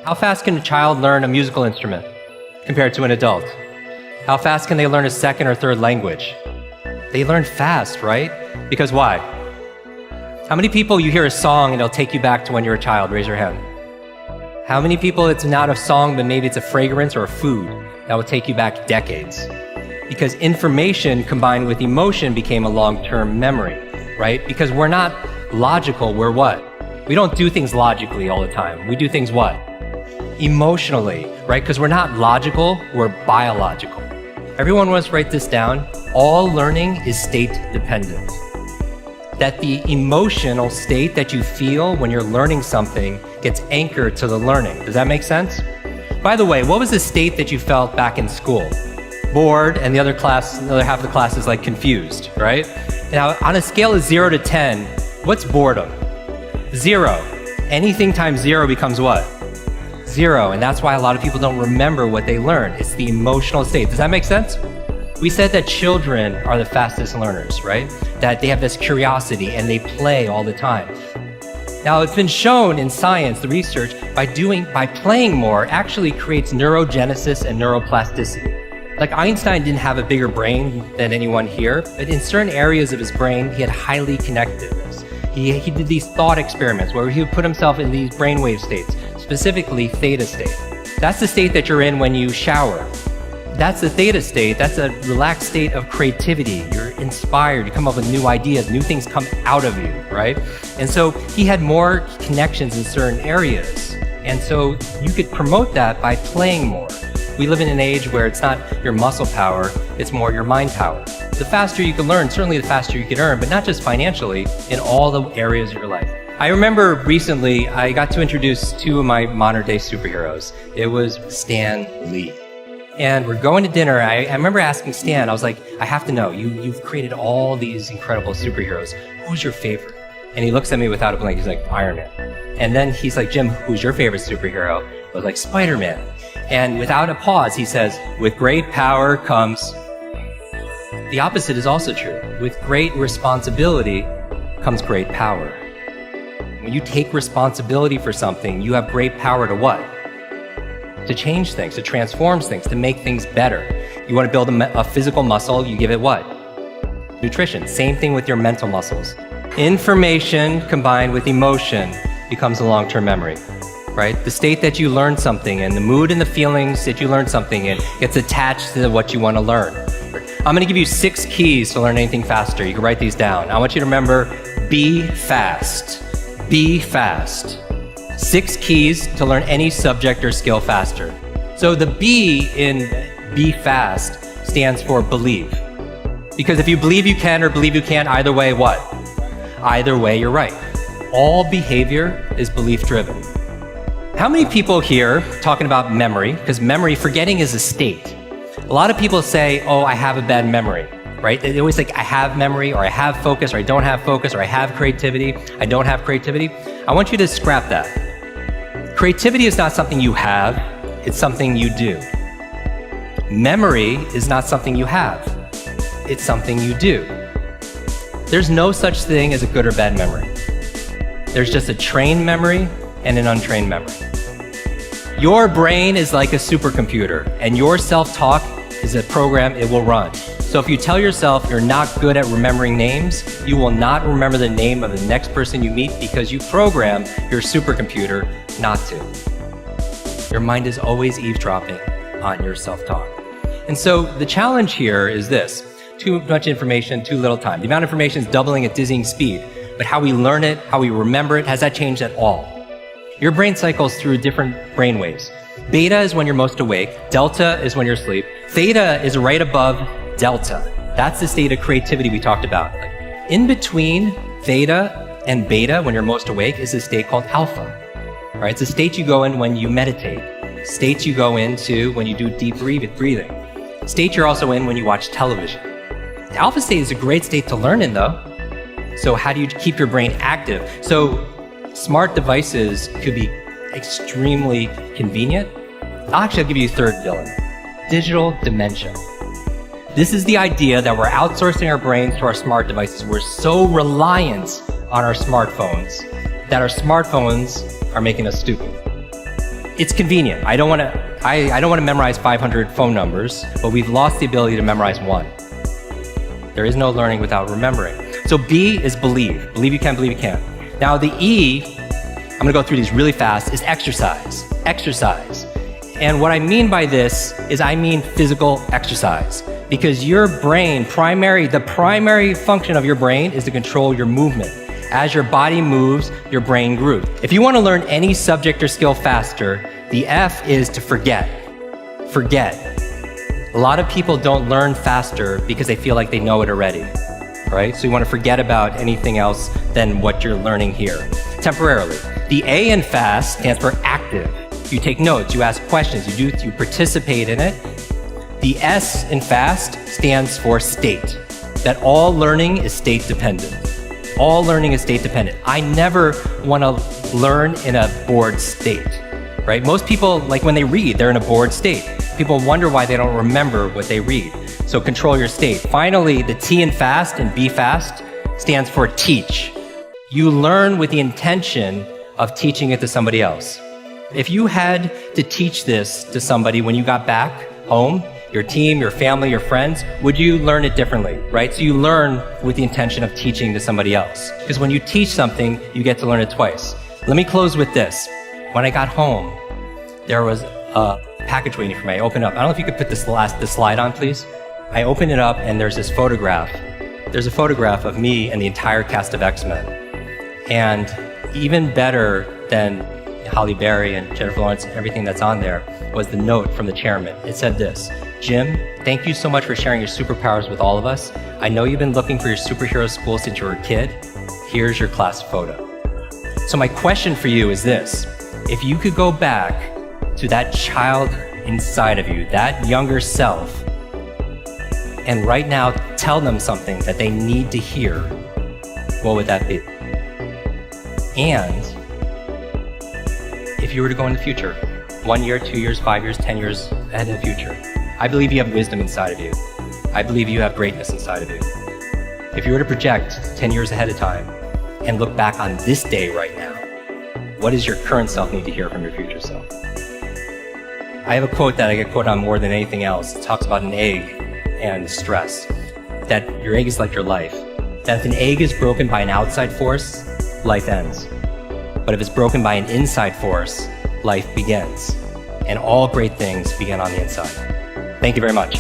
How fast can a child learn a musical instrument compared to an adult? How fast can they learn a second or third language? They learn fast, right? Because why? How many people you hear a song and it'll take you back to when you were a child? Raise your hand. How many people it's not a song, but maybe it's a fragrance or a food that will take you back decades? Because information combined with emotion became a long-term memory, right? Because we're not logical, we're what? We don't do things logically all the time. We do things what? Emotionally, right? Because we're not logical, we're biological. Everyone wants to write this down. All learning is state dependent. That the emotional state that you feel when you're learning something gets anchored to the learning. Does that make sense? By the way, what was the state that you felt back in school? Bored, and the other half of the class is like confused, right? Now, on a scale of 0 to 10, what's boredom? 0. Anything times 0 becomes what? 0, and that's why a lot of people don't remember what they learned. It's the emotional state. Does that make sense? We said that children are the fastest learners, right? That they have this curiosity and they play all the time. Now, it's been shown in science, the research, by playing more actually creates neurogenesis and neuroplasticity. Like Einstein didn't have a bigger brain than anyone here, but in certain areas of his brain, he had highly connectedness. He did these thought experiments where he would put himself in these brainwave states, specifically theta state. That's the state that you're in when you shower. That's the theta state. That's a relaxed state of creativity. You're inspired, you come up with new ideas, new things come out of you, right? And so he had more connections in certain areas. And so you could promote that by playing more. We live in an age where it's not your muscle power, it's more your mind power. The faster you can learn, certainly the faster you can earn, but not just financially, in all the areas of your life. I remember recently, I got to introduce two of my modern day superheroes. It was Stan Lee. And we're going to dinner. I remember asking Stan, I was like, I have to know, you've created all these incredible superheroes. Who's your favorite? And he looks at me without a blink. He's like, Iron Man. And then he's like, Jim, who's your favorite superhero? I was like, Spider-Man. And without a pause, he says, with great power comes... The opposite is also true. With great responsibility comes great power. When you take responsibility for something, you have great power to what? To change things, to transform things, to make things better. You want to build a physical muscle, you give it what? Nutrition. Same thing with your mental muscles. Information combined with emotion becomes a long-term memory, right? The state that you learn something in, the mood and the feelings that you learn something in gets attached to what you want to learn. I'm going to give you 6 keys to learn anything faster. You can write these down. I want you to remember, be fast. Be fast. 6 keys to learn any subject or skill faster. So the B in be fast stands for believe. Because if you believe you can or believe you can't, either way, what? Either way, you're right. All behavior is belief driven. How many people here talking about memory? Because memory, forgetting is a state. A lot of people say, oh, I have a bad memory, right? They always think I have memory, or I have focus, or I don't have focus, or I have creativity, I don't have creativity. I want you to scrap that. Creativity is not something you have, it's something you do. Memory is not something you have, it's something you do. There's no such thing as a good or bad memory. There's just a trained memory and an untrained memory. Your brain is like a supercomputer, and your self-talk is a program it will run. So if you tell yourself you're not good at remembering names, you will not remember the name of the next person you meet because you program your supercomputer not to. Your mind is always eavesdropping on your self-talk. And so the challenge here is this: too much information, too little time. The amount of information is doubling at dizzying speed, but how we learn it, how we remember it, has that changed at all? Your brain cycles through different brain waves. Beta is when you're most awake, delta is when you're asleep, theta is right above delta. That's the state of creativity we talked about. In between theta and beta, when you're most awake, is a state called alpha. Right? It's a state you go in when you meditate. States you go into when you do deep breathing. State you're also in when you watch television. The alpha state is a great state to learn in though. So how do you keep your brain active? So smart devices could be extremely convenient. Actually, I'll give you a third villain: digital dementia. This is the idea that we're outsourcing our brains to our smart devices. We're so reliant on our smartphones that our smartphones are making us stupid. It's convenient. I don't want to memorize 500 phone numbers, but we've lost the ability to memorize one. There is no learning without remembering. So B is believe. Believe you can, believe you can. Now the E, I'm gonna go through these really fast, is exercise. Exercise. And what I mean by this is I mean physical exercise. Because your brain, the primary function of your brain is to control your movement. As your body moves, your brain grooves. If you want to learn any subject or skill faster, the F is to forget. Forget. A lot of people don't learn faster because they feel like they know it already, right? So you want to forget about anything else than what you're learning here, temporarily. The A in fast stands for active. You take notes, you ask questions, you participate in it. The S in fast stands for state, that all learning is state dependent. All learning is state dependent. I never want to learn in a bored state, right? Most people, like when they read, they're in a bored state. People wonder why they don't remember what they read. So control your state. Finally, the T in fast and B fast stands for teach. You learn with the intention of teaching it to somebody else. If you had to teach this to somebody when you got back home, your team, your family, your friends, would you learn it differently, right? So you learn with the intention of teaching to somebody else. Because when you teach something, you get to learn it twice. Let me close with this. When I got home, there was a package waiting for me. I opened up. I don't know if you could put this slide on, please. I opened it up and there's this photograph. There's a photograph of me and the entire cast of X-Men. And even better than Halle Berry and Jennifer Lawrence, everything that's on there, was the note from the chairman. It said this: Jim, thank you so much for sharing your superpowers with all of us. I know you've been looking for your superhero school since you were a kid. Here's your class photo. So my question for you is this: if you could go back to that child inside of you, that younger self, and right now tell them something that they need to hear, what would that be? And if you were to go in the future, 1 year, 2 years, 5 years, 10 years ahead in the future, I believe you have wisdom inside of you. I believe you have greatness inside of you. If you were to project 10 years ahead of time and look back on this day right now, what does your current self need to hear from your future self? I have a quote that I get quoted on more than anything else. It talks about an egg and stress. That your egg is like your life. That if an egg is broken by an outside force, life ends. But if it's broken by an inside force, life begins. And all great things begin on the inside. Thank you very much.